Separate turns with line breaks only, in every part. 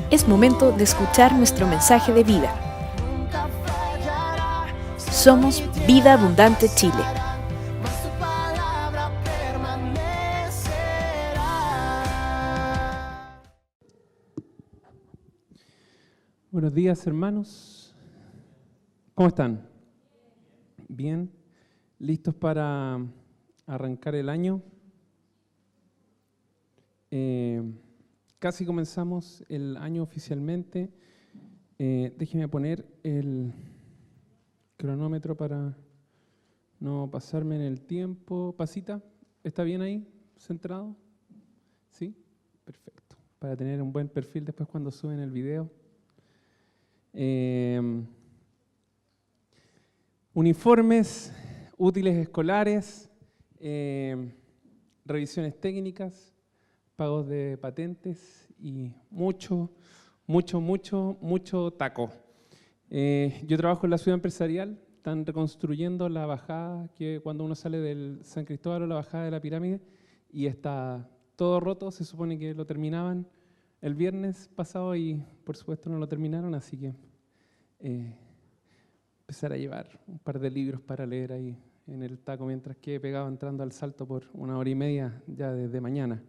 Es momento de escuchar nuestro mensaje de vida. Somos Vida Abundante Chile.
Buenos días, hermanos. ¿Cómo están? ¿Bien? ¿Listos para arrancar el año? Casi comenzamos el año oficialmente. Déjenme poner el cronómetro para no pasarme en el tiempo. Pasita, ¿está bien ahí? ¿Centrado? ¿Sí? Perfecto. Para tener un buen perfil después cuando suben el video. Uniformes, útiles escolares, revisiones técnicas, pagos de patentes y mucho taco. Yo trabajo en la ciudad empresarial, están reconstruyendo la bajada que cuando uno sale del San Cristóbal o la bajada de la pirámide y está todo roto, se supone que lo terminaban el viernes pasado y por supuesto no lo terminaron, así que empezar a llevar un par de libros para leer ahí en el taco mientras que he pegado entrando al Salto por 1 hora y media ya desde mañana.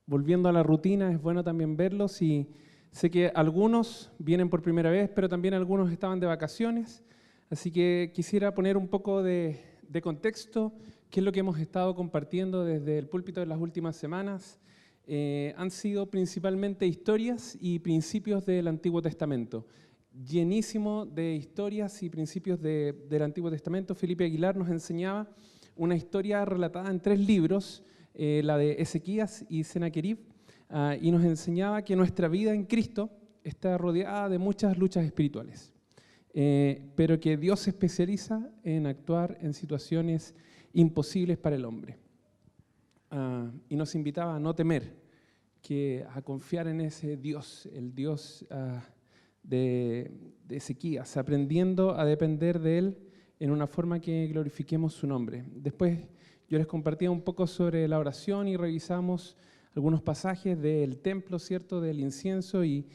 Volviendo a la rutina, es bueno también verlos y sé que algunos vienen por primera vez, pero también algunos estaban de vacaciones, así que quisiera poner un poco de contexto, qué es lo que hemos estado compartiendo desde el púlpito en las últimas semanas. Han sido principalmente historias y principios del Antiguo Testamento. Llenísimo de historias y principios del Antiguo Testamento. Felipe Aguilar nos enseñaba una historia relatada en 3 libros, la de Ezequías y Sennacherib, y nos enseñaba que nuestra vida en Cristo está rodeada de muchas luchas espirituales, pero que Dios se especializa en actuar en situaciones imposibles para el hombre. Y nos invitaba a no temer, a confiar en ese Dios, el Dios de Ezequías, aprendiendo a depender de Él en una forma que glorifiquemos su nombre. Después yo les compartía un poco sobre la oración y revisamos algunos pasajes del templo, ¿cierto?, del incienso, y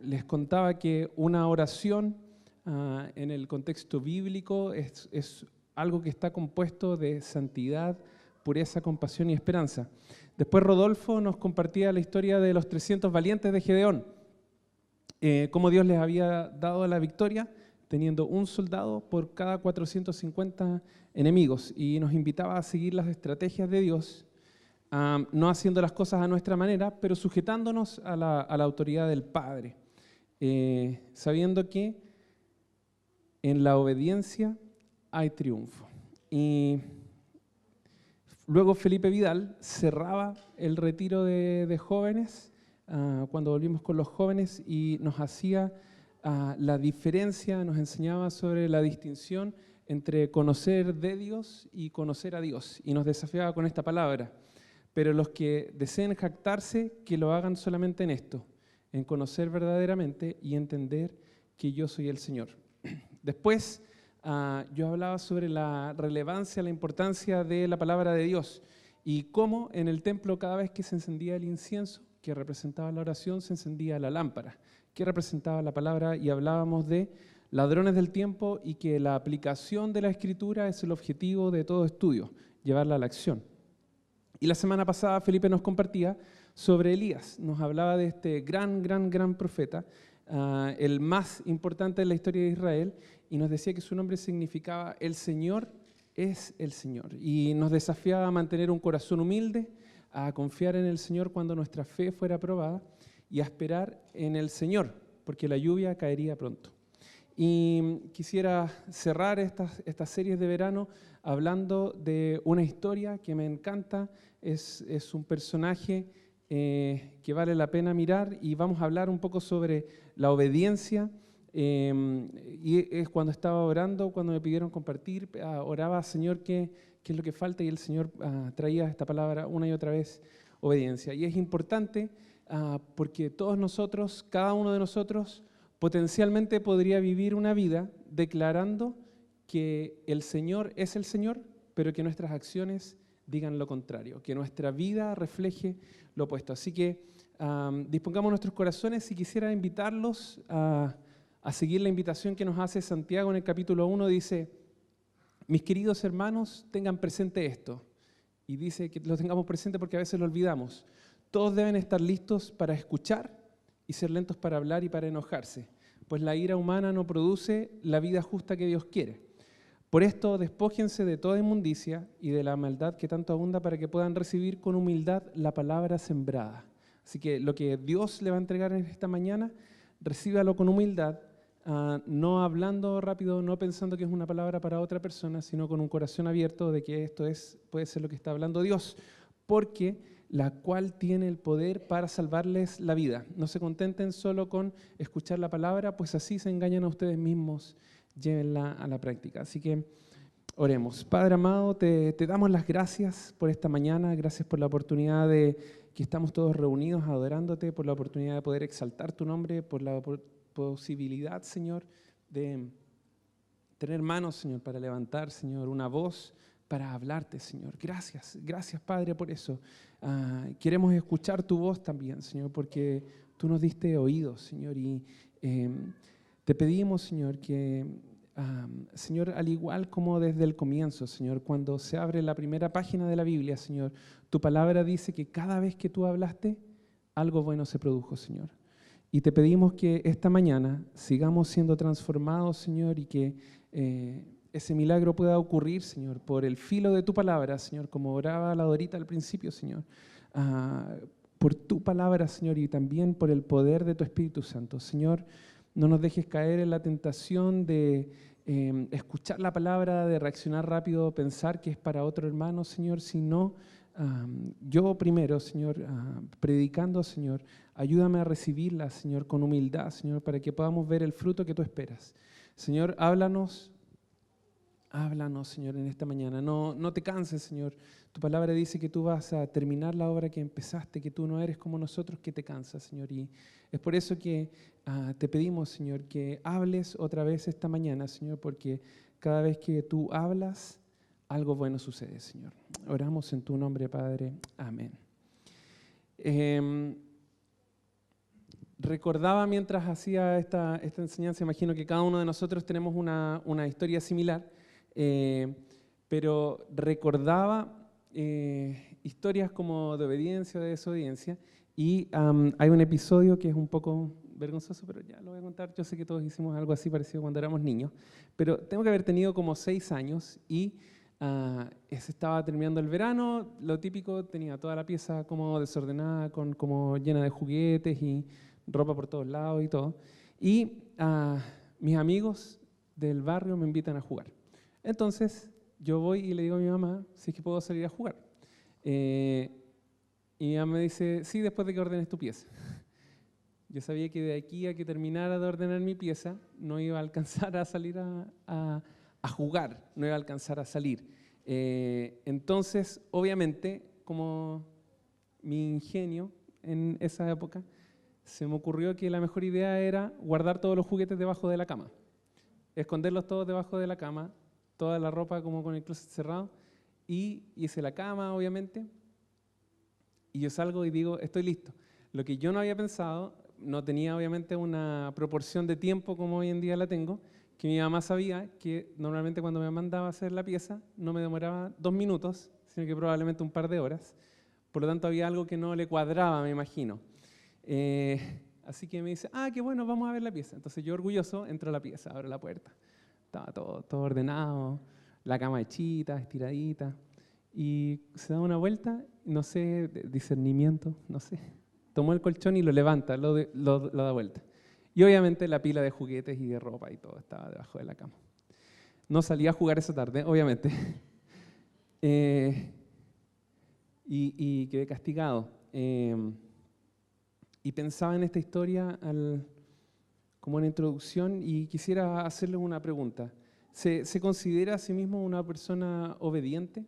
les contaba que una oración en el contexto bíblico es algo que está compuesto de santidad, pureza, compasión y esperanza. Después Rodolfo nos compartía la historia de los 300 valientes de Gedeón, cómo Dios les había dado la victoria teniendo un soldado por cada 450 enemigos, y nos invitaba a seguir las estrategias de Dios, no haciendo las cosas a nuestra manera, pero sujetándonos a la autoridad del Padre, sabiendo que en la obediencia hay triunfo. Y luego Felipe Vidal cerraba el retiro de jóvenes, cuando volvimos con los jóvenes, y nos hacía la diferencia, nos enseñaba sobre la distinción entre conocer de Dios y conocer a Dios, y nos desafiaba con esta palabra: pero los que deseen jactarse, que lo hagan solamente en esto, en conocer verdaderamente y entender que yo soy el Señor. Después yo hablaba sobre la relevancia, la importancia de la palabra de Dios y cómo en el templo cada vez que se encendía el incienso, que representaba la oración, se encendía la lámpara, que representaba la palabra, y hablábamos de ladrones del tiempo y que la aplicación de la Escritura es el objetivo de todo estudio, llevarla a la acción. Y la semana pasada Felipe nos compartía sobre Elías, nos hablaba de este gran profeta, el más importante de la historia de Israel, y nos decía que su nombre significaba el Señor es el Señor, y nos desafiaba a mantener un corazón humilde, a confiar en el Señor cuando nuestra fe fuera probada y a esperar en el Señor, porque la lluvia caería pronto. Y quisiera cerrar estas series de verano hablando de una historia que me encanta, es un personaje que vale la pena mirar, y vamos a hablar un poco sobre la obediencia. Y es cuando estaba orando, cuando me pidieron compartir, oraba: Señor, ¿qué es lo que falta? Y el Señor traía esta palabra una y otra vez: obediencia. Y es importante porque todos nosotros, cada uno de nosotros, potencialmente podría vivir una vida declarando que el Señor es el Señor, pero que nuestras acciones digan lo contrario, que nuestra vida refleje lo opuesto. Así que dispongamos nuestros corazones y quisiera invitarlos a seguir la invitación que nos hace Santiago en el capítulo 1. Dice: mis queridos hermanos, tengan presente esto. Y dice que lo tengamos presente porque a veces lo olvidamos. Todos deben estar listos para escuchar y ser lentos para hablar y para enojarse, pues la ira humana no produce la vida justa que Dios quiere. Por esto, despójense de toda inmundicia y de la maldad que tanto abunda, para que puedan recibir con humildad la palabra sembrada. Así que lo que Dios le va a entregar en esta mañana, recíbalo con humildad, no hablando rápido, no pensando que es una palabra para otra persona, sino con un corazón abierto de que esto puede ser lo que está hablando Dios, porque la cual tiene el poder para salvarles la vida. No se contenten solo con escuchar la palabra, pues así se engañan a ustedes mismos. Llévenla a la práctica. Así que oremos. Padre amado, te damos las gracias por esta mañana, gracias por la oportunidad de que estamos todos reunidos adorándote, por la oportunidad de poder exaltar tu nombre, por la posibilidad, Señor, de tener manos, Señor, para levantar, Señor, una voz para hablarte, Señor. Gracias, gracias, Padre, por eso. Queremos escuchar tu voz también, Señor, porque tú nos diste oídos, Señor, y te pedimos, Señor, que, Señor, al igual como desde el comienzo, Señor, cuando se abre la primera página de la Biblia, Señor, tu palabra dice que cada vez que tú hablaste, algo bueno se produjo, Señor. Y te pedimos que esta mañana sigamos siendo transformados, Señor, y que ese milagro pueda ocurrir, Señor, por el filo de tu palabra, Señor, como oraba la Dorita al principio, Señor, por tu palabra, Señor, y también por el poder de tu Espíritu Santo. Señor, no nos dejes caer en la tentación de escuchar la palabra, de reaccionar rápido, pensar que es para otro hermano, Señor, sino yo primero, Señor, predicando, Señor, ayúdame a recibirla, Señor, con humildad, Señor, para que podamos ver el fruto que tú esperas. Señor, háblanos, Señor, en esta mañana. No te canses, Señor. Tu palabra dice que tú vas a terminar la obra que empezaste, que tú no eres como nosotros que te cansas, Señor. Y es por eso que te pedimos, Señor, que hables otra vez esta mañana, Señor, porque cada vez que tú hablas, algo bueno sucede, Señor. Oramos en tu nombre, Padre. Amén. Recordaba mientras hacía esta enseñanza, imagino que cada uno de nosotros tenemos una historia similar, pero recordaba historias como de obediencia o de desobediencia, y hay un episodio que es un poco vergonzoso, pero ya lo voy a contar. Yo sé que todos hicimos algo así parecido cuando éramos niños, pero tengo que haber tenido como 6 años y se estaba terminando el verano. Lo típico, tenía toda la pieza como desordenada, como llena de juguetes y ropa por todos lados y todo. Y mis amigos del barrio me invitan a jugar. Entonces yo voy y le digo a mi mamá si es que puedo salir a jugar. Y mi mamá me dice, sí, después de que ordenes tu pieza. Yo sabía que de aquí a que terminara de ordenar mi pieza no iba a alcanzar a salir a jugar, no iba a alcanzar a salir. Entonces, obviamente, como mi ingenio en esa época, se me ocurrió que la mejor idea era guardar todos los juguetes debajo de la cama, esconderlos todos debajo de la cama, toda la ropa como con el closet cerrado, y hice la cama, obviamente, y yo salgo y digo, estoy listo. Lo que yo no había pensado, no tenía obviamente una proporción de tiempo como hoy en día la tengo, que mi mamá sabía que normalmente cuando me mandaba a hacer la pieza no me demoraba 2 minutos, sino que probablemente un par de horas. Por lo tanto, había algo que no le cuadraba, me imagino. Así que me dice, qué bueno, vamos a ver la pieza. Entonces yo, orgulloso, entro a la pieza, abro la puerta. Estaba todo ordenado, la cama hechita, estiradita. Y se da una vuelta, no sé, discernimiento, no sé. Tomó el colchón y lo levanta, lo da vuelta. Y obviamente la pila de juguetes y de ropa y todo estaba debajo de la cama. No salí a jugar esa tarde, obviamente. Y quedé castigado. Y pensaba en esta historia como una introducción, y quisiera hacerle una pregunta. ¿Se considera a sí mismo una persona obediente?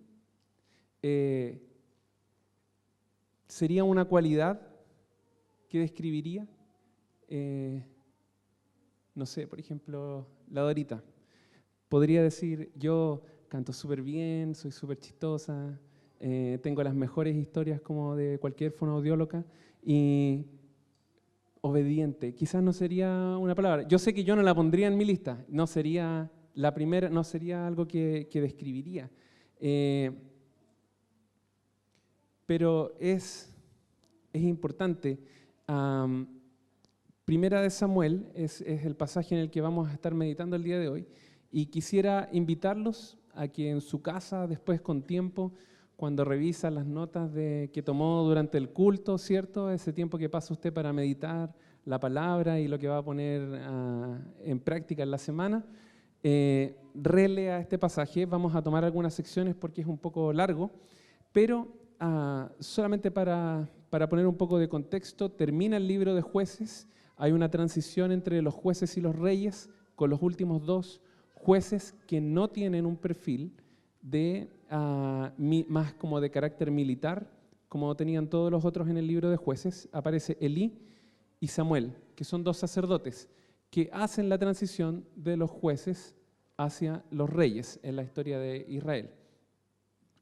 ¿Sería una cualidad que describiría? No sé, por ejemplo, la Dorita. Podría decir, yo canto súper bien, soy súper chistosa, tengo las mejores historias como de cualquier fonoaudióloga y obediente, quizás no sería una palabra. Yo sé que yo no la pondría en mi lista, no sería la primera, no sería algo que describiría. Pero es importante. Primera de Samuel es el pasaje en el que vamos a estar meditando el día de hoy, y quisiera invitarlos a que en su casa, después con tiempo, cuando revisa las notas que tomó durante el culto, ¿cierto? Ese tiempo que pasa usted para meditar la palabra y lo que va a poner en práctica en la semana, relea este pasaje. Vamos a tomar algunas secciones porque es un poco largo, pero solamente para poner un poco de contexto, termina el libro de Jueces, hay una transición entre los jueces y los reyes, con los últimos dos jueces que no tienen un perfil más como de carácter militar, como tenían todos los otros en el libro de Jueces. Aparece Elí y Samuel, que son dos sacerdotes que hacen la transición de los jueces hacia los reyes en la historia de Israel.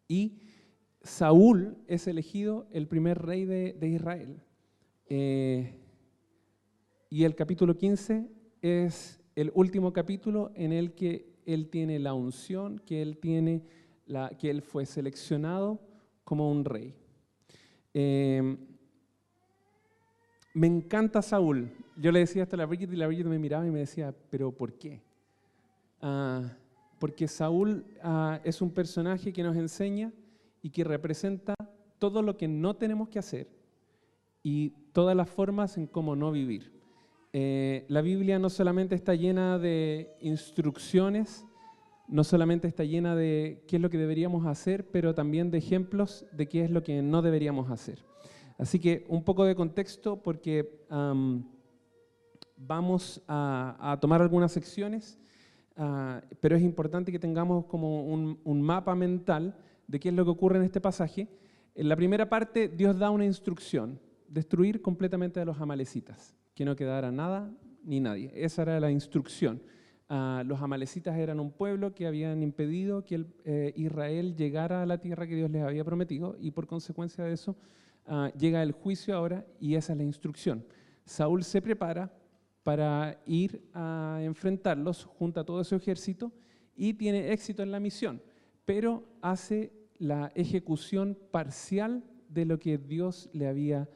Y Saúl es elegido el primer rey de Israel. Y el capítulo 15 es el último capítulo en el que él tiene la unción, que él fue seleccionado como un rey. Me encanta Saúl. Yo le decía hasta a la Bridget, y la Bridget me miraba y me decía, ¿pero por qué? Porque Saúl es un personaje que nos enseña y que representa todo lo que no tenemos que hacer y todas las formas en cómo no vivir. La Biblia no solamente está llena de instrucciones, no solamente está llena de qué es lo que deberíamos hacer, pero también de ejemplos de qué es lo que no deberíamos hacer. Así que un poco de contexto, porque vamos a tomar algunas secciones, pero es importante que tengamos como un mapa mental de qué es lo que ocurre en este pasaje. En la primera parte, Dios da una instrucción: destruir completamente a los amalecitas, que no quedara nada ni nadie. Esa era la instrucción. Los amalecitas eran un pueblo que habían impedido que Israel llegara a la tierra que Dios les había prometido, y por consecuencia de eso llega el juicio ahora, y esa es la instrucción. Saúl se prepara para ir a enfrentarlos junto a todo su ejército y tiene éxito en la misión, pero hace la ejecución parcial de lo que Dios le había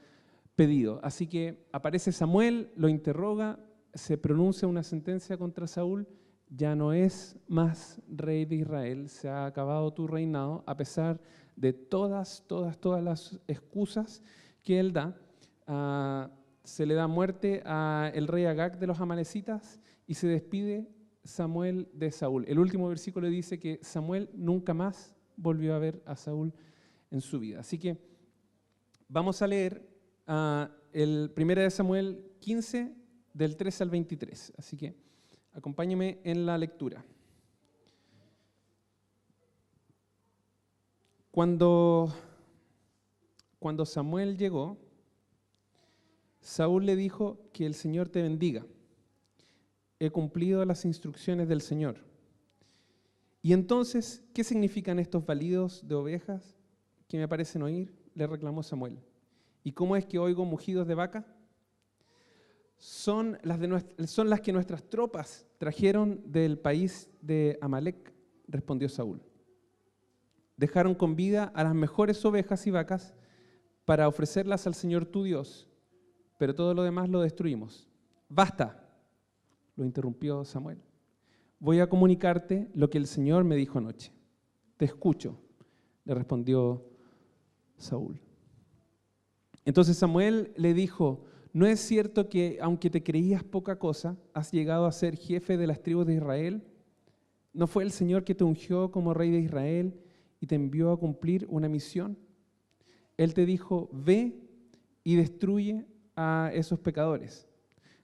pedido. Así que aparece Samuel, lo interroga, se pronuncia una sentencia contra Saúl: ya no es más rey de Israel, se ha acabado tu reinado, a pesar de todas las excusas que él da. Se le da muerte al rey Agag de los amalecitas y se despide Samuel de Saúl. El último versículo dice que Samuel nunca más volvió a ver a Saúl en su vida. Así que vamos a leer el 1 de Samuel 15, del 3 al 23. Así que acompáñeme en la lectura. Cuando Samuel llegó, Saúl le dijo: que el Señor te bendiga. He cumplido las instrucciones del Señor. Y entonces, ¿qué significan estos balidos de ovejas que me parecen oír?, le reclamó Samuel. ¿Y cómo es que oigo mugidos de vaca? Son las que nuestras tropas trajeron del país de Amalec, respondió Saúl. Dejaron con vida a las mejores ovejas y vacas para ofrecerlas al Señor tu Dios, pero todo lo demás lo destruimos. ¡Basta!, lo interrumpió Samuel. Voy a comunicarte lo que el Señor me dijo anoche. Te escucho, le respondió Saúl. Entonces Samuel le dijo: ¿no es cierto que, aunque te creías poca cosa, has llegado a ser jefe de las tribus de Israel? ¿No fue el Señor que te ungió como rey de Israel y te envió a cumplir una misión? Él te dijo: ve y destruye a esos pecadores,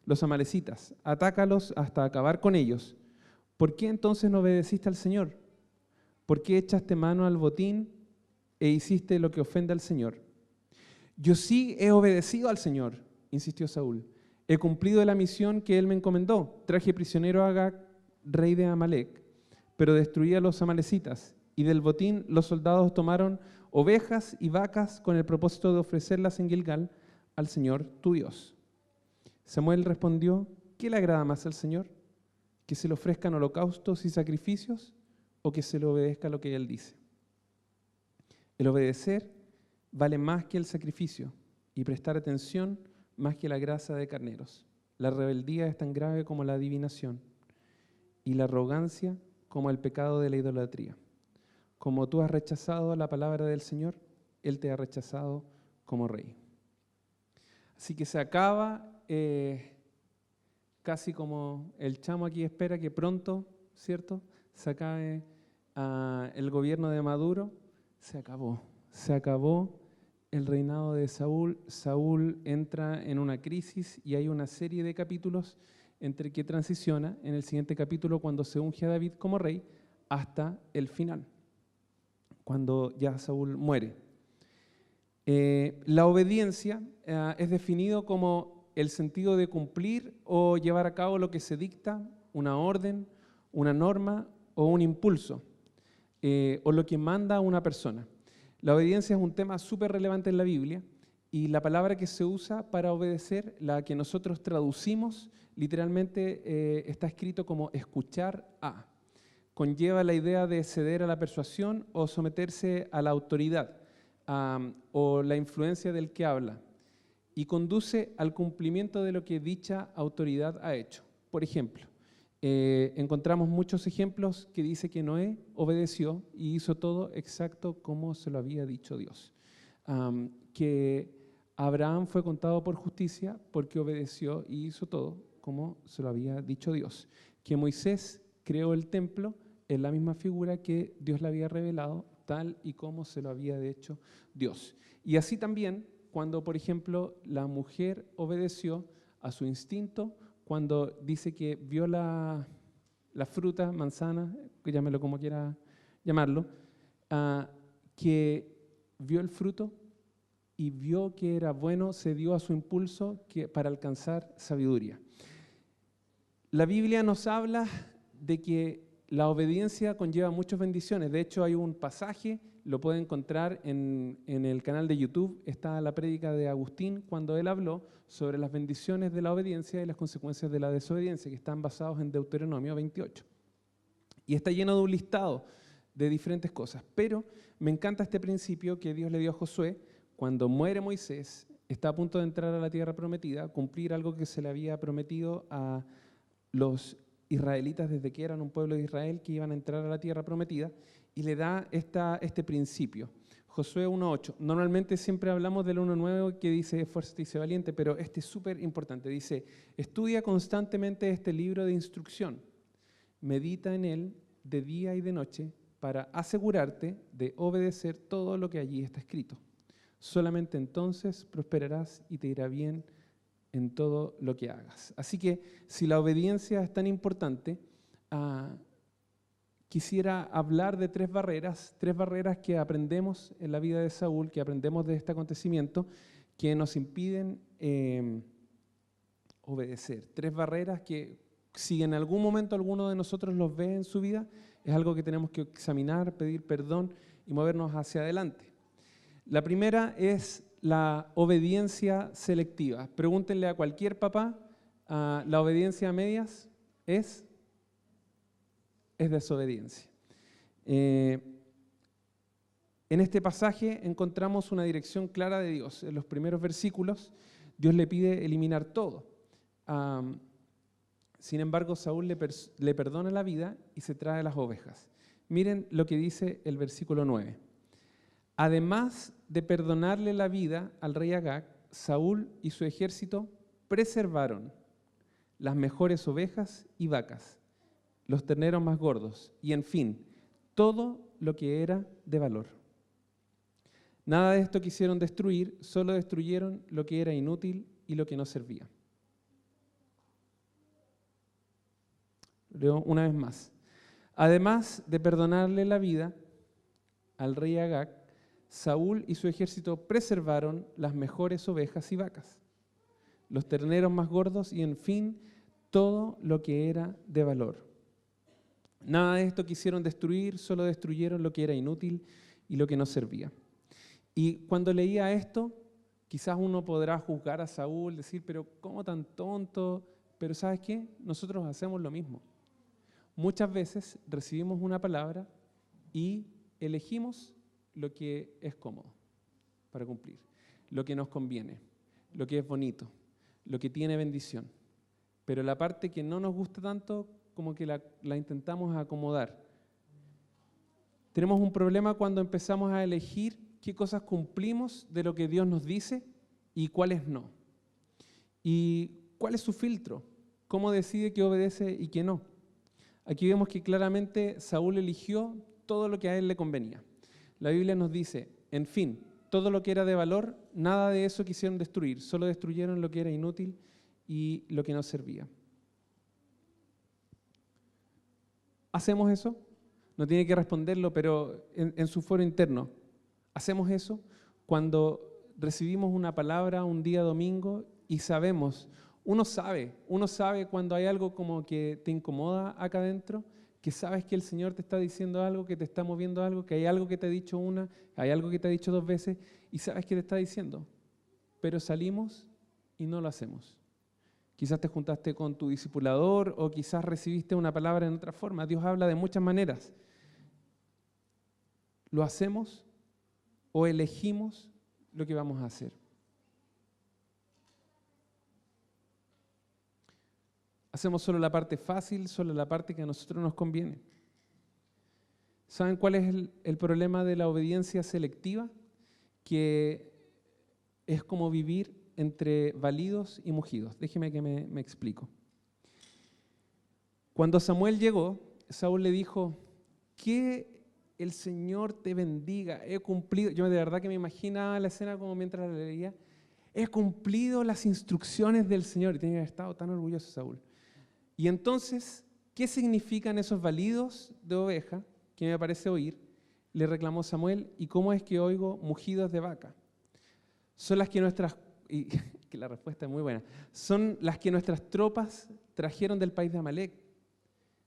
los amalecitas, atácalos hasta acabar con ellos. ¿Por qué entonces no obedeciste al Señor? ¿Por qué echaste mano al botín e hiciste lo que ofende al Señor? Yo sí he obedecido al Señor, insistió Saúl. He cumplido la misión que Él me encomendó. Traje prisionero a Agag, rey de Amalec, pero destruí a los amalecitas Y del botín los soldados tomaron ovejas y vacas con el propósito de ofrecerlas en Gilgal al Señor tu Dios. Samuel respondió, ¿qué le agrada más al Señor? ¿Que se le ofrezcan holocaustos y sacrificios o que se le obedezca lo que Él dice? El obedecer vale más que el sacrificio y prestar atención más que la grasa de carneros. La rebeldía es tan grave como la adivinación y la arrogancia como el pecado de la idolatría. Como tú has rechazado la palabra del Señor, Él te ha rechazado como rey. Así que se acaba, casi como el chamo aquí espera que pronto, ¿cierto?, se acabe el gobierno de Maduro. Se acabó el reinado de Saúl. Saúl entra en una crisis y hay una serie de capítulos entre que transiciona en el siguiente capítulo cuando se unge a David como rey hasta el final, cuando ya Saúl muere. La obediencia es definido como el sentido de cumplir o llevar a cabo lo que se dicta, una orden, una norma o un impulso, o lo que manda a una persona. La obediencia es un tema súper relevante en la Biblia y la palabra que se usa para obedecer, la que nosotros traducimos, literalmente está escrito como escuchar a. Conlleva la idea de ceder a la persuasión o someterse a la autoridad o la influencia del que habla y conduce al cumplimiento de lo que dicha autoridad ha hecho. Por ejemplo, encontramos muchos ejemplos que dice que Noé obedeció y hizo todo exacto como se lo había dicho Dios. Que Abraham fue contado por justicia porque obedeció y hizo todo como se lo había dicho Dios. Que Moisés creó el templo en la misma figura que Dios le había revelado, tal y como se lo había hecho Dios. Y así también, cuando, por ejemplo, la mujer obedeció a su instinto, cuando dice que vio la fruta, manzana, llámelo como quiera llamarlo, que vio el fruto y vio que era bueno, se dio a su impulso para alcanzar sabiduría. La Biblia nos habla de que la obediencia conlleva muchas bendiciones. De hecho, hay un pasaje, lo puede encontrar en el canal de YouTube, está la prédica de Agustín, cuando él habló sobre las bendiciones de la obediencia y las consecuencias de la desobediencia, que están basados en Deuteronomio 28. Y está lleno de un listado de diferentes cosas. Pero me encanta este principio que Dios le dio a Josué. Cuando muere Moisés, está a punto de entrar a la tierra prometida, cumplir algo que se le había prometido a los israelitas desde que eran un pueblo de Israel que iban a entrar a la tierra prometida, y le da este principio. Josué 1.8. Normalmente siempre hablamos del 1.9 que dice esfuérzate y sé valiente, pero este es súper importante. Dice, estudia constantemente este libro de instrucción, medita en él de día y de noche para asegurarte de obedecer todo lo que allí está escrito. Solamente entonces prosperarás y te irá bien en todo lo que hagas. Así que si la obediencia es tan importante, quisiera hablar de tres barreras que aprendemos en la vida de Saúl, que aprendemos de este acontecimiento, que nos impiden obedecer. Tres barreras que si en algún momento alguno de nosotros los ve en su vida, es algo que tenemos que examinar, pedir perdón y movernos hacia adelante. La primera es la obediencia selectiva. Pregúntenle a cualquier papá, ¿la obediencia a medias es desobediencia? En este pasaje encontramos una dirección clara de Dios. En los primeros versículos, Dios le pide eliminar todo. Sin embargo, Saúl le perdona la vida y se trae las ovejas. Miren lo que dice el versículo 9. Además de perdonarle la vida al rey Agag, Saúl y su ejército preservaron las mejores ovejas y vacas, los terneros más gordos y, en fin, todo lo que era de valor. Nada de esto quisieron destruir, solo destruyeron lo que era inútil y lo que no servía. Leo una vez más. Además de perdonarle la vida al rey Agag, Saúl y su ejército preservaron las mejores ovejas y vacas, los terneros más gordos y, en fin, todo lo que era de valor. Nada de esto quisieron destruir, solo destruyeron lo que era inútil y lo que no servía. Y cuando leía esto, quizás uno podrá juzgar a Saúl, decir, pero ¿cómo tan tonto? Pero ¿sabes qué? Nosotros hacemos lo mismo. Muchas veces recibimos una palabra y elegimos lo que es cómodo para cumplir, lo que nos conviene, lo que es bonito, lo que tiene bendición. Pero la parte que no nos gusta tanto, como que la intentamos acomodar. Tenemos un problema cuando empezamos a elegir qué cosas cumplimos de lo que Dios nos dice y cuáles no. ¿Y cuál es su filtro? ¿Cómo decide qué obedece y qué no? Aquí vemos que claramente Saúl eligió todo lo que a él le convenía. La Biblia nos dice, en fin, todo lo que era de valor, nada de eso quisieron destruir, solo destruyeron lo que era inútil y lo que no servía. ¿Hacemos eso? No tiene que responderlo, pero en su foro interno, ¿hacemos eso? Cuando recibimos una palabra un día domingo y sabemos, uno sabe cuando hay algo como que te incomoda acá adentro, que sabes que el Señor te está diciendo algo, que te está moviendo algo, que hay algo que te ha dicho una, hay algo que te ha dicho 2 veces y sabes que te está diciendo, pero salimos y no lo hacemos. Quizás te juntaste con tu discipulador o quizás recibiste una palabra en otra forma. Dios habla de muchas maneras. ¿Lo hacemos o elegimos lo que vamos a hacer? Hacemos solo la parte fácil, solo la parte que a nosotros nos conviene. ¿Saben cuál es el problema de la obediencia selectiva? Que es como vivir entre balidos y mugidos. Déjeme que me explico. Cuando Samuel llegó, Saúl le dijo, que el Señor te bendiga, he cumplido. Yo de verdad que me imaginaba la escena como mientras la leía. He cumplido las instrucciones del Señor. Y tenía que haber estado tan orgulloso Saúl. Y entonces, ¿qué significan esos balidos de oveja que me parece oír? Le reclamó Samuel, ¿y cómo es que oigo mugidos de vaca? Son las que y que la respuesta es muy buena, son las que nuestras tropas trajeron del país de Amalek.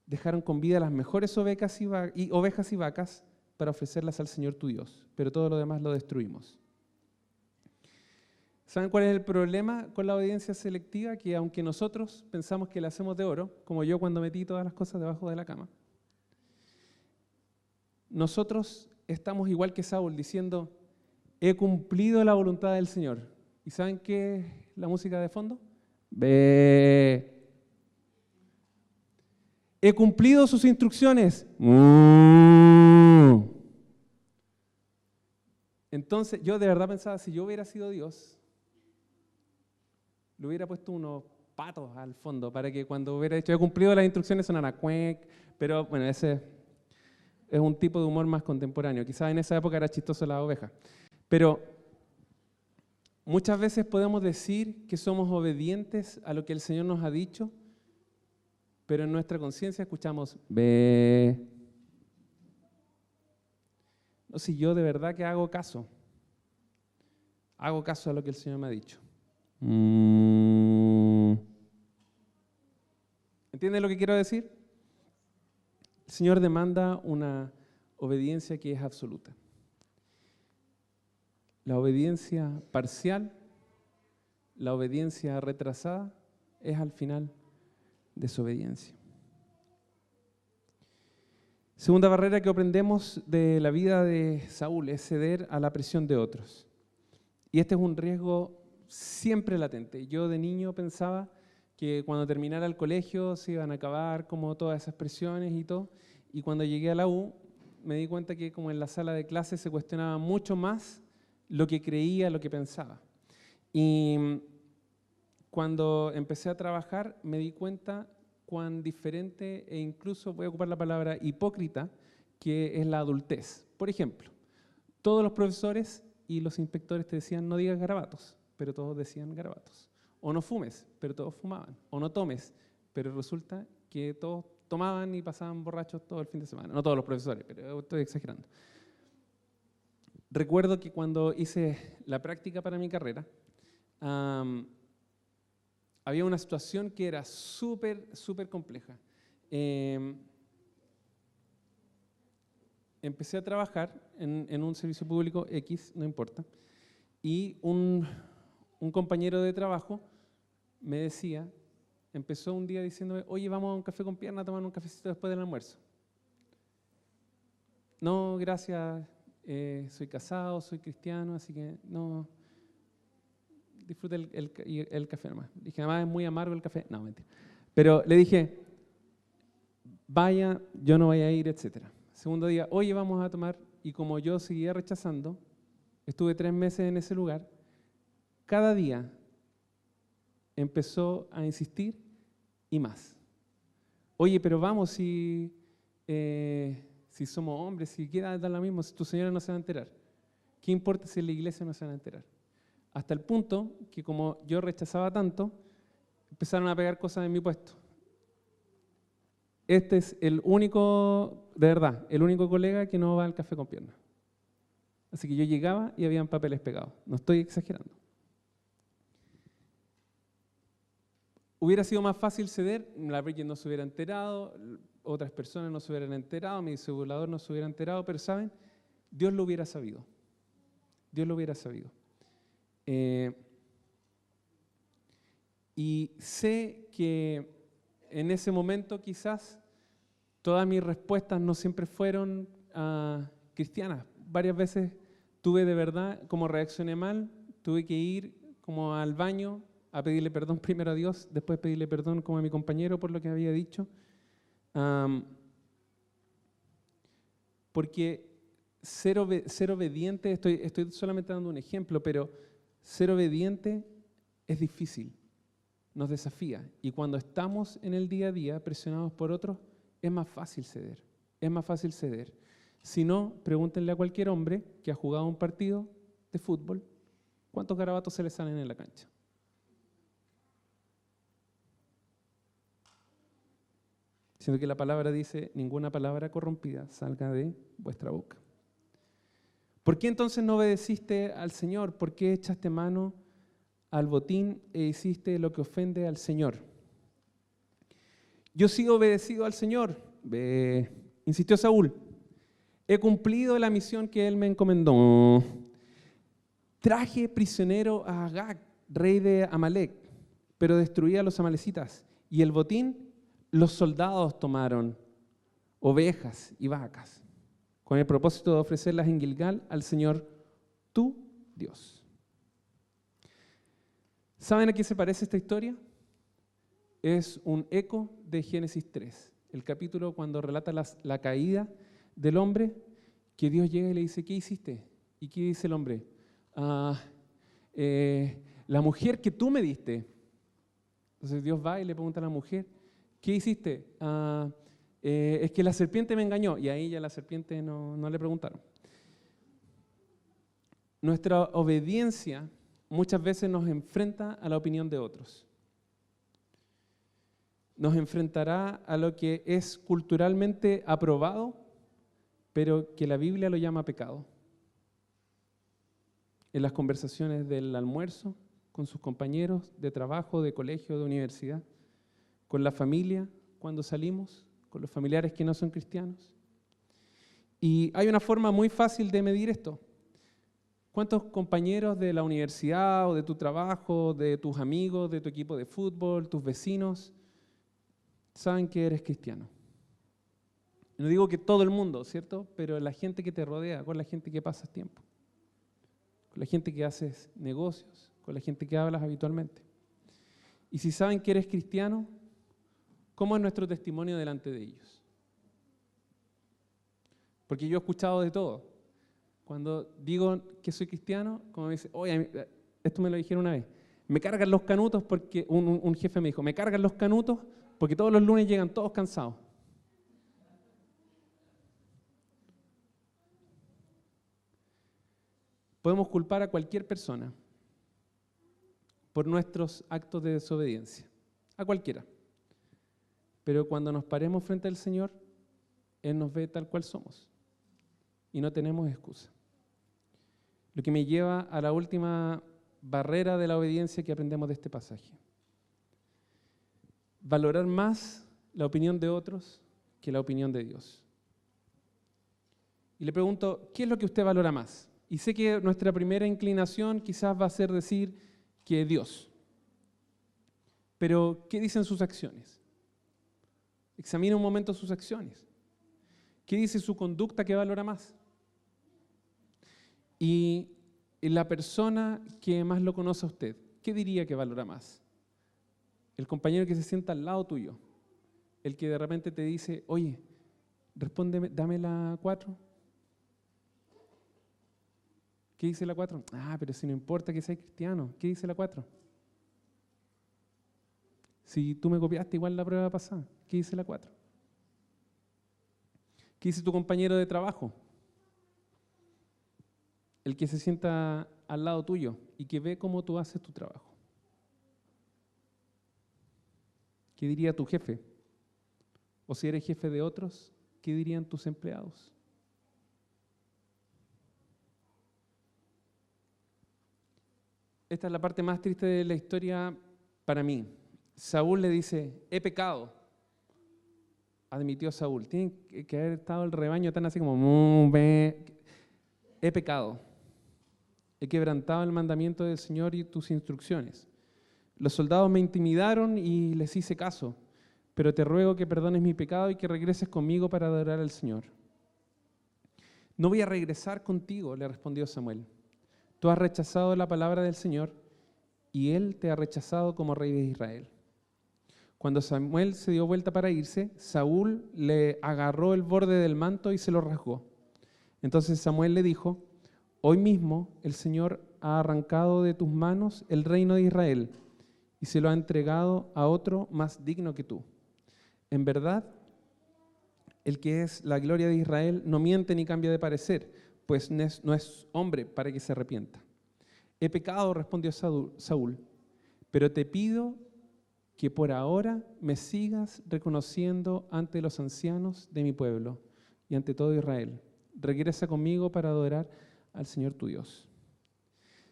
Dejaron con vida las mejores ovejas y vacas para ofrecerlas al Señor tu Dios, pero todo lo demás lo destruimos. ¿Saben cuál es el problema con la obediencia selectiva? Que aunque nosotros pensamos que la hacemos de oro, como yo cuando metí todas las cosas debajo de la cama, nosotros estamos igual que Saúl diciendo, he cumplido la voluntad del Señor. ¿Y saben qué es la música de fondo? Ve. He cumplido sus instrucciones. Entonces, yo de verdad pensaba, si yo hubiera sido Dios, le hubiera puesto unos patos al fondo para que cuando hubiera dicho, he cumplido las instrucciones sonara cuec, pero bueno, ese es un tipo de humor más contemporáneo. Quizás en esa época era chistoso la oveja. Pero muchas veces podemos decir que somos obedientes a lo que el Señor nos ha dicho, pero en nuestra conciencia escuchamos, ve. No, si yo de verdad que hago caso a lo que el Señor me ha dicho. ¿Entienden lo que quiero decir? El Señor demanda una obediencia que es absoluta. La obediencia parcial, la obediencia retrasada, es al final desobediencia. Segunda barrera que aprendemos de la vida de Saúl es ceder a la presión de otros. Y este es un riesgo siempre latente. Yo de niño pensaba que cuando terminara el colegio se iban a acabar como todas esas presiones y todo. Y cuando llegué a la U me di cuenta que como en la sala de clases se cuestionaba mucho más lo que creía, lo que pensaba. Y cuando empecé a trabajar me di cuenta cuán diferente e incluso, voy a ocupar la palabra hipócrita, que es la adultez. Por ejemplo, todos los profesores y los inspectores te decían no digas garabatos, pero todos decían garabatos. O no fumes, pero todos fumaban. O no tomes, pero resulta que todos tomaban y pasaban borrachos todo el fin de semana. No todos los profesores, pero estoy exagerando. Recuerdo que cuando hice la práctica para mi carrera, había una situación que era súper compleja. empecé a trabajar en un servicio público X, no importa, y un compañero de trabajo me decía, empezó un día diciéndome, oye, vamos a un café con pierna a tomar un cafecito después del almuerzo. No, gracias, soy casado, soy cristiano, así que no, disfrute el café nomás. Dije, además es muy amargo el café. No, mentira. Pero le dije, vaya, yo no voy a ir, etc. Segundo día, oye, vamos a tomar. Y como yo seguía rechazando, estuve 3 meses en ese lugar, cada día empezó a insistir y más. Oye, pero vamos, si somos hombres, si queda da lo mismo, si tu señora no se va a enterar. ¿Qué importa si en la iglesia no se van a enterar? Hasta el punto que como yo rechazaba tanto, empezaron a pegar cosas en mi puesto. Este es el único, de verdad, el único colega que no va al café con piernas. Así que yo llegaba y habían papeles pegados. No estoy exagerando. Hubiera sido más fácil ceder, la Bridget no se hubiera enterado, otras personas no se hubieran enterado, mi discipulador no se hubiera enterado, pero ¿saben? Dios lo hubiera sabido. Dios lo hubiera sabido. Y sé que en ese momento quizás todas mis respuestas no siempre fueron cristianas. Varias veces tuve de verdad, como reaccioné mal, tuve que ir como al baño a pedirle perdón primero a Dios, después pedirle perdón como a mi compañero por lo que había dicho. Porque ser obediente, estoy solamente dando un ejemplo, pero ser obediente es difícil, nos desafía. Y cuando estamos en el día a día presionados por otros, es más fácil ceder, es más fácil ceder. Si no, pregúntenle a cualquier hombre que ha jugado un partido de fútbol, ¿cuántos garabatos se le salen en la cancha? Siendo que la palabra dice, ninguna palabra corrompida salga de vuestra boca. ¿Por qué entonces no obedeciste al Señor? ¿Por qué echaste mano al botín e hiciste lo que ofende al Señor? Yo sigo obedecido al Señor, insistió Saúl. He cumplido la misión que Él me encomendó. Traje prisionero a Agag, rey de Amalek, pero destruí a los amalecitas. Y el botín, los soldados tomaron ovejas y vacas, con el propósito de ofrecerlas en Gilgal al Señor, tu Dios. ¿Saben a qué se parece esta historia? Es un eco de Génesis 3, el capítulo cuando relata la caída del hombre, que Dios llega y le dice, ¿qué hiciste? ¿Y qué dice el hombre? La mujer que tú me diste. Entonces Dios va y le pregunta a la mujer, ¿qué hiciste? Es que la serpiente me engañó. Y ahí ya la serpiente no le preguntaron. Nuestra obediencia muchas veces nos enfrenta a la opinión de otros. Nos enfrentará a lo que es culturalmente aprobado, pero que la Biblia lo llama pecado. En las conversaciones del almuerzo, con sus compañeros de trabajo, de colegio, de universidad, con la familia cuando salimos, con los familiares que no son cristianos. Y hay una forma muy fácil de medir esto. ¿Cuántos compañeros de la universidad o de tu trabajo, de tus amigos, de tu equipo de fútbol, tus vecinos, saben que eres cristiano? No digo que todo el mundo, ¿cierto? Pero la gente que te rodea, con la gente que pasas tiempo, con la gente que haces negocios, con la gente que hablas habitualmente. Y si saben que eres cristiano, ¿cómo es nuestro testimonio delante de ellos? Porque yo he escuchado de todo. Cuando digo que soy cristiano, como me dice, oye, esto me lo dijeron una vez, me cargan los canutos porque, un jefe me dijo, me cargan los canutos porque todos los lunes llegan todos cansados. Podemos culpar a cualquier persona por nuestros actos de desobediencia, a cualquiera. Pero cuando nos paremos frente al Señor, Él nos ve tal cual somos y no tenemos excusa. Lo que me lleva a la última barrera de la obediencia que aprendemos de este pasaje. Valorar más la opinión de otros que la opinión de Dios. Y le pregunto, ¿qué es lo que usted valora más? Y sé que nuestra primera inclinación quizás va a ser decir que Dios. Pero, ¿qué dicen sus acciones? Examina un momento sus acciones. ¿Qué dice su conducta que valora más? Y la persona que más lo conoce a usted, ¿qué diría que valora más? El compañero que se sienta al lado tuyo, el que de repente te dice, oye, respóndeme, dame la 4. ¿Qué dice la 4? Ah, pero si no importa que seas cristiano, ¿qué dice la 4? Si tú me copiaste igual la prueba pasada, ¿qué dice la 4? ¿Qué dice tu compañero de trabajo? El que se sienta al lado tuyo y que ve cómo tú haces tu trabajo. ¿Qué diría tu jefe? O si eres jefe de otros, ¿qué dirían tus empleados? Esta es la parte más triste de la historia para mí. Saúl le dice, he pecado. Admitió Saúl. Tiene que haber estado el rebaño tan así como, he pecado. He quebrantado el mandamiento del Señor y tus instrucciones. Los soldados me intimidaron y les hice caso, pero te ruego que perdones mi pecado y que regreses conmigo para adorar al Señor. No voy a regresar contigo, le respondió Samuel. Tú has rechazado la palabra del Señor y Él te ha rechazado como rey de Israel. Cuando Samuel se dio vuelta para irse, Saúl le agarró el borde del manto y se lo rasgó. Entonces Samuel le dijo, hoy mismo el Señor ha arrancado de tus manos el reino de Israel y se lo ha entregado a otro más digno que tú. En verdad, el que es la gloria de Israel no miente ni cambia de parecer, pues no es hombre para que se arrepienta. He pecado, respondió Saúl, pero te pido que por ahora me sigas reconociendo ante los ancianos de mi pueblo y ante todo Israel. Regresa conmigo para adorar al Señor tu Dios.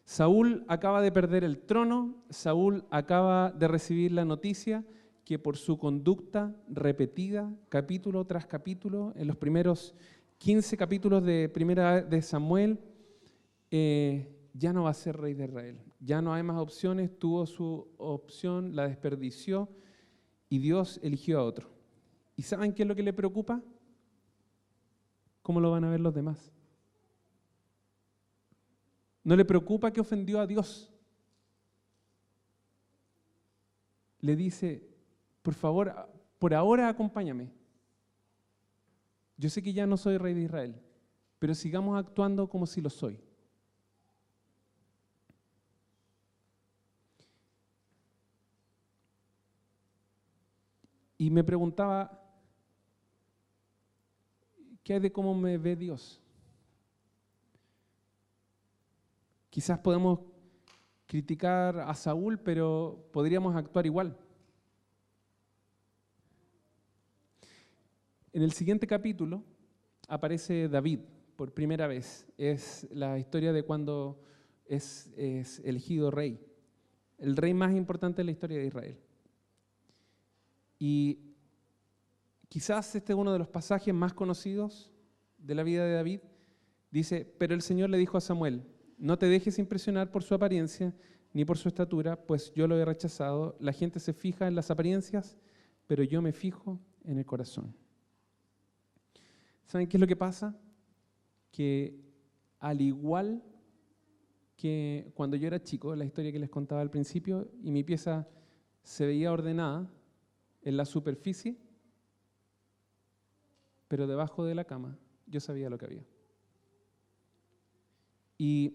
Saúl acaba de perder el trono, Saúl acaba de recibir la noticia que por su conducta repetida, capítulo tras capítulo, en los primeros 15 capítulos de Primera de Samuel, ya no va a ser rey de Israel. Ya no hay más opciones, tuvo su opción, la desperdició y Dios eligió a otro. ¿Y saben qué es lo que le preocupa? ¿Cómo lo van a ver los demás? No le preocupa que ofendió a Dios. Le dice, por favor, por ahora acompáñame. Yo sé que ya no soy rey de Israel, pero sigamos actuando como si lo soy. Y me preguntaba, ¿qué hay de cómo me ve Dios? Quizás podemos criticar a Saúl, pero podríamos actuar igual. En el siguiente capítulo aparece David por primera vez. Es la historia de cuando es elegido rey, el rey más importante de la historia de Israel. Y quizás este es uno de los pasajes más conocidos de la vida de David. Dice, pero el Señor le dijo a Samuel, no te dejes impresionar por su apariencia ni por su estatura, pues yo lo he rechazado. La gente se fija en las apariencias, pero yo me fijo en el corazón. ¿Saben qué es lo que pasa? Que al igual que cuando yo era chico, la historia que les contaba al principio, y mi pieza se veía ordenada en la superficie, pero debajo de la cama yo sabía lo que había. Y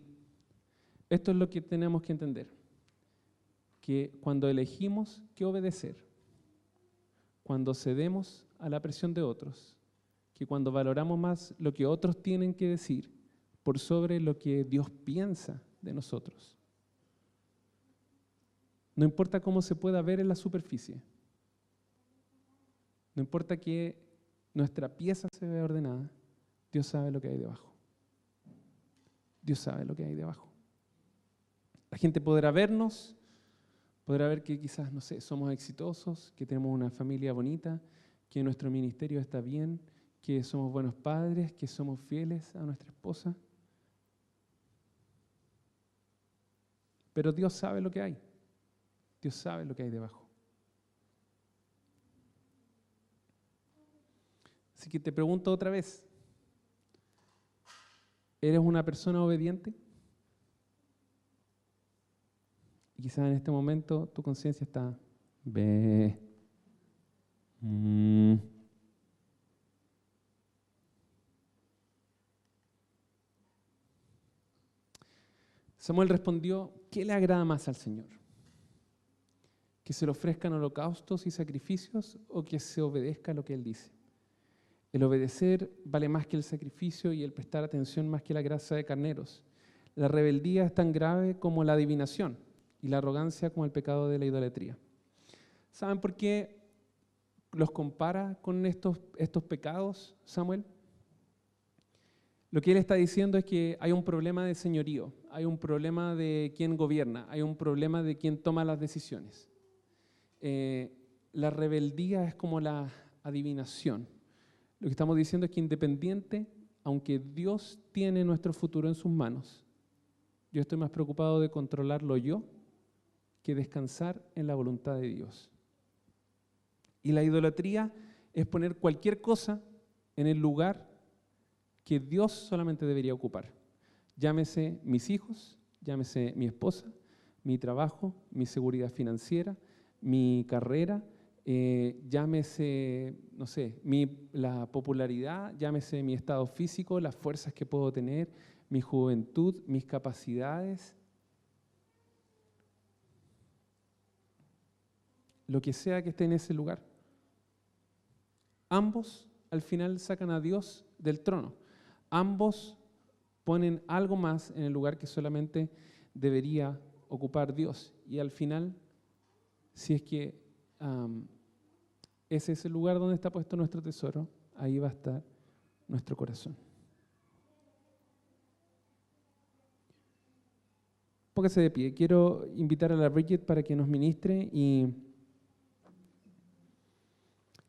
esto es lo que tenemos que entender, que cuando elegimos qué obedecer, cuando cedemos a la presión de otros, que cuando valoramos más lo que otros tienen que decir por sobre lo que Dios piensa de nosotros, no importa cómo se pueda ver en la superficie, no importa que nuestra pieza se vea ordenada, Dios sabe lo que hay debajo. Dios sabe lo que hay debajo. La gente podrá vernos, podrá ver que quizás, no sé, somos exitosos, que tenemos una familia bonita, que nuestro ministerio está bien, que somos buenos padres, que somos fieles a nuestra esposa. Pero Dios sabe lo que hay. Dios sabe lo que hay debajo. Así que te pregunto otra vez, ¿eres una persona obediente? Y quizás en este momento tu conciencia está... Samuel respondió, ¿qué le agrada más al Señor? ¿Que se le ofrezcan holocaustos y sacrificios o que se obedezca a lo que Él dice? El obedecer vale más que el sacrificio y el prestar atención más que la grasa de carneros. La rebeldía es tan grave como la adivinación y la arrogancia como el pecado de la idolatría. ¿Saben por qué los compara con estos pecados, Samuel? Lo que él está diciendo es que hay un problema de señorío, hay un problema de quién gobierna, hay un problema de quién toma las decisiones. La rebeldía es como la adivinación. Lo que estamos diciendo es que independiente, aunque Dios tiene nuestro futuro en sus manos, yo estoy más preocupado de controlarlo yo que descansar en la voluntad de Dios. Y la idolatría es poner cualquier cosa en el lugar que Dios solamente debería ocupar. Llámese mis hijos, llámese mi esposa, mi trabajo, mi seguridad financiera, mi carrera, llámese, no sé, la popularidad, llámese mi estado físico, las fuerzas que puedo tener, mi juventud, mis capacidades. Lo que sea que esté en ese lugar. Ambos al final sacan a Dios del trono. Ambos ponen algo más en el lugar que solamente debería ocupar Dios. Y al final, si es que ese es el lugar donde está puesto nuestro tesoro, ahí va a estar nuestro corazón. Póngase de pie. Quiero invitar a la Bridget para que nos ministre y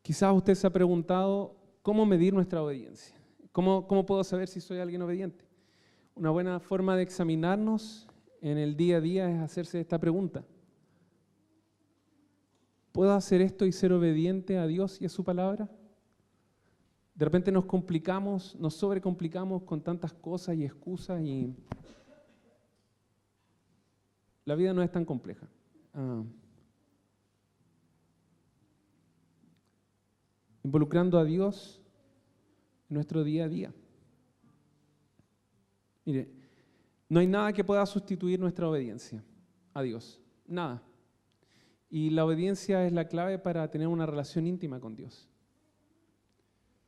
quizás usted se ha preguntado cómo medir nuestra obediencia. ¿Cómo puedo saber si soy alguien obediente? Una buena forma de examinarnos en el día a día es hacerse esta pregunta. ¿Puedo hacer esto y ser obediente a Dios y a su palabra? De repente nos complicamos, nos sobrecomplicamos con tantas cosas y excusas y la vida no es tan compleja. Involucrando a Dios en nuestro día a día. Mire, no hay nada que pueda sustituir nuestra obediencia a Dios. Nada. Y la obediencia es la clave para tener una relación íntima con Dios.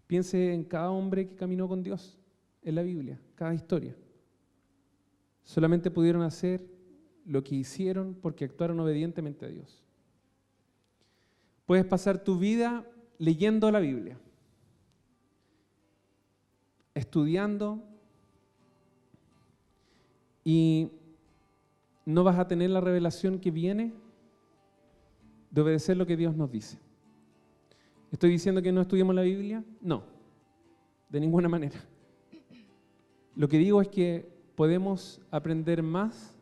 Piense en cada hombre que caminó con Dios en la Biblia, cada historia. Solamente pudieron hacer lo que hicieron porque actuaron obedientemente a Dios. Puedes pasar tu vida leyendo la Biblia, estudiando, y no vas a tener la revelación que viene de obedecer lo que Dios nos dice. ¿Estoy diciendo que no estudiemos la Biblia? No, de ninguna manera. Lo que digo es que podemos aprender más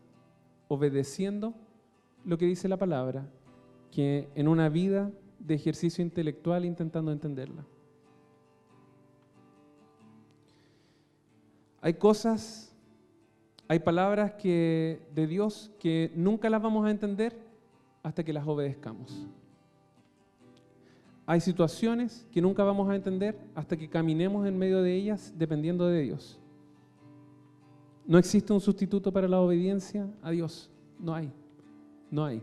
obedeciendo lo que dice la palabra que en una vida de ejercicio intelectual intentando entenderla. Hay cosas, hay palabras de Dios que nunca las vamos a entender hasta que las obedezcamos. Hay situaciones que nunca vamos a entender hasta que caminemos en medio de ellas dependiendo de Dios. No existe un sustituto para la obediencia a Dios. No hay. No hay.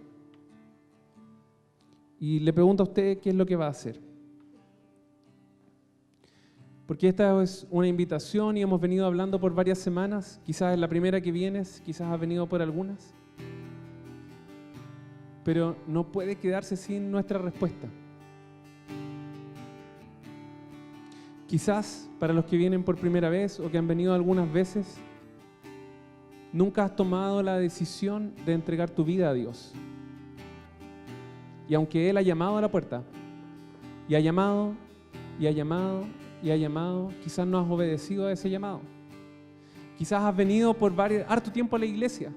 Y le pregunto a usted qué es lo que va a hacer. Porque esta es una invitación y hemos venido hablando por varias semanas. Quizás es la primera que vienes, quizás has venido por algunas. Pero no puede quedarse sin nuestra respuesta. Quizás para los que vienen por primera vez o que han venido algunas veces, nunca has tomado la decisión de entregar tu vida a Dios. Y aunque Él ha llamado a la puerta, y ha llamado, y ha llamado, y ha llamado, quizás no has obedecido a ese llamado. Quizás has venido por harto tiempo a la iglesia,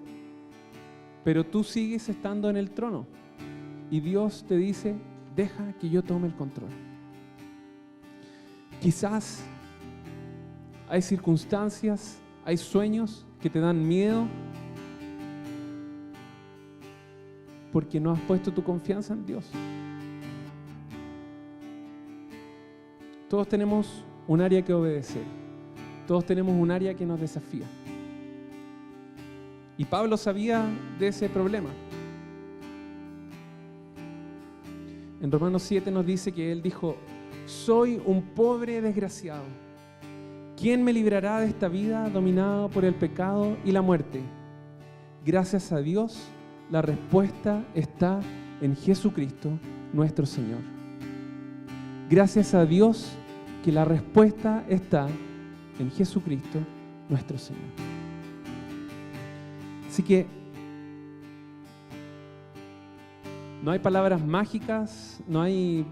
pero tú sigues estando en el trono. Y Dios te dice, deja que yo tome el control. Quizás hay circunstancias, hay sueños que te dan miedo porque no has puesto tu confianza en Dios. Todos tenemos un área que obedecer. Todos tenemos un área que nos desafía. Y Pablo sabía de ese problema. En Romanos 7 nos dice que él dijo, soy un pobre desgraciado. ¿Quién me librará de esta vida dominada por el pecado y la muerte? Gracias a Dios, la respuesta está en Jesucristo, nuestro Señor. Gracias a Dios que la respuesta está en Jesucristo, nuestro Señor. Así que no hay palabras mágicas, no hay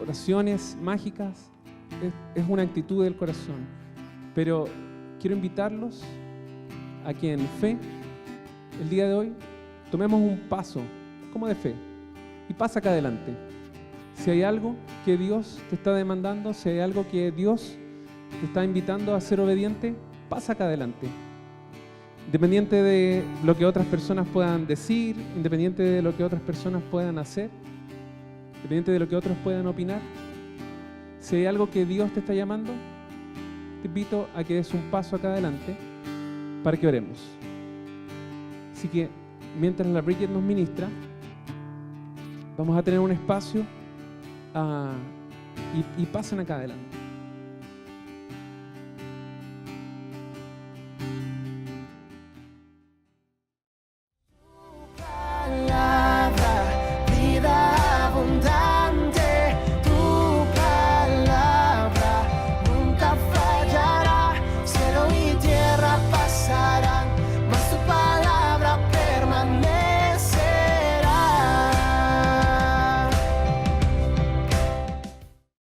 oraciones mágicas, es una actitud del corazón. Pero quiero invitarlos a que en fe, el día de hoy, tomemos un paso como de fe y pasa acá adelante. Si hay algo que Dios te está demandando, si hay algo que Dios te está invitando a ser obediente, pasa acá adelante. Independiente de lo que otras personas puedan decir, independiente de lo que otras personas puedan hacer, independiente de lo que otros puedan opinar, si hay algo que Dios te está llamando, te invito a que des un paso acá adelante para que oremos. Así que mientras la Bridget nos ministra, vamos a tener un espacio y pasen acá adelante.